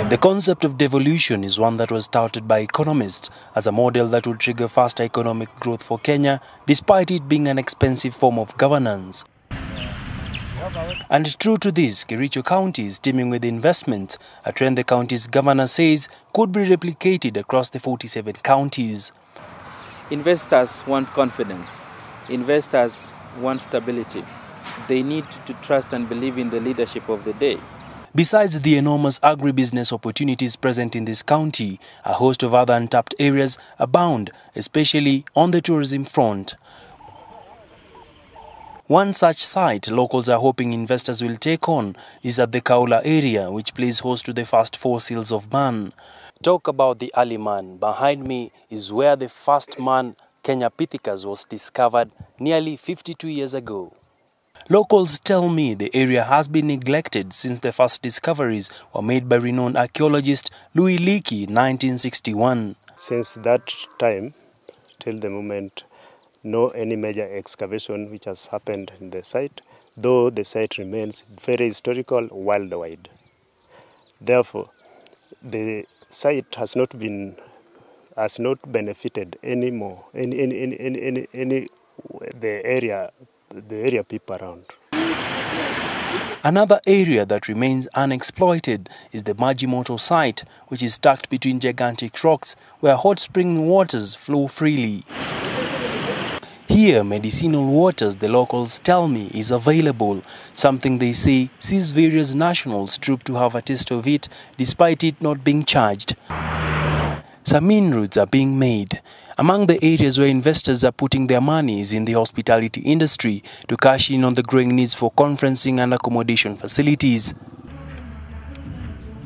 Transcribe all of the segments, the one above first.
The concept of devolution is one that was touted by economists as a model that would trigger faster economic growth for Kenya, despite it being an expensive form of governance. And true to this, Kericho County is teeming with investment, a trend the county's governor says could be replicated across the 47 counties. Investors want confidence. Investors want stability. They need to trust and believe in the leadership of the day. Besides the enormous agribusiness opportunities present in this county, a host of other untapped areas abound, especially on the tourism front. One such site locals are hoping investors will take on is at the Kaula area, which plays host to the first fossils of man. Talk about the early man. Behind me is where the first man, Kenyapithecus, was discovered nearly 52 years ago. Locals tell me the area has been neglected since the first discoveries were made by renowned archaeologist Louis Leakey in 1961. Since that time till the moment, no any major excavation which has happened in the site, though the site remains very historical worldwide. Therefore, the site has not benefited anymore the area people around. Another area that remains unexploited is the Majimoto site, which is tucked between gigantic rocks where hot spring waters flow freely. Here, medicinal waters, the locals tell me, is available, something they say sees various nationals troop to have a taste of it despite it not being charged. Some inroads are being made. Among the areas where investors are putting their money is in the hospitality industry to cash in on the growing needs for conferencing and accommodation facilities.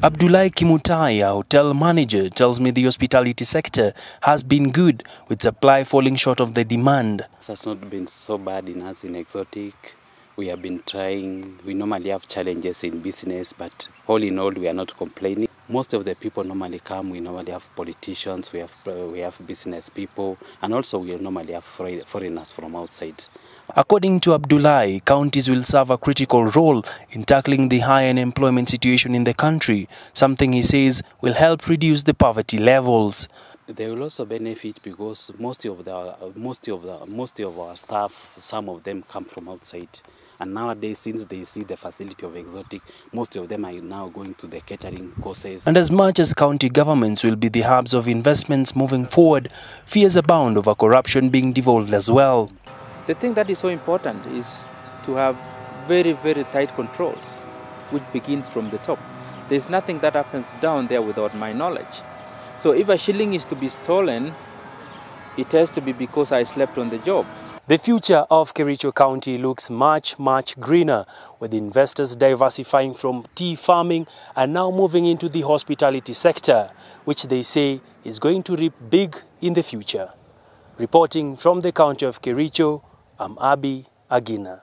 Abdullahi Kimutai, a hotel manager, tells me the hospitality sector has been good, with supply falling short of the demand. It has not been so bad in us in exotic. We have been trying. We normally have challenges in business, but all in all, we are not complaining. Most of the people normally come. We normally have politicians, we have business people, and also we normally have foreigners from outside. According to Abdullahi, counties will serve a critical role in tackling the high unemployment situation in the country, something he says will help reduce the poverty levels. They will also benefit because most of our staff, some of them come from outside. And nowadays, since they see the facility of exotic, most of them are now going to the catering courses. And as much as county governments will be the hubs of investments moving forward, fears abound over corruption being devolved as well. The thing that is so important is to have very, very tight controls, which begins from the top. There's nothing that happens down there without my knowledge. So if a shilling is to be stolen, it has to be because I slept on the job. The future of Kericho County looks much greener, with investors diversifying from tea farming and now moving into the hospitality sector, which they say is going to reap big in the future. Reporting from the county of Kericho, I'm Abi Agina.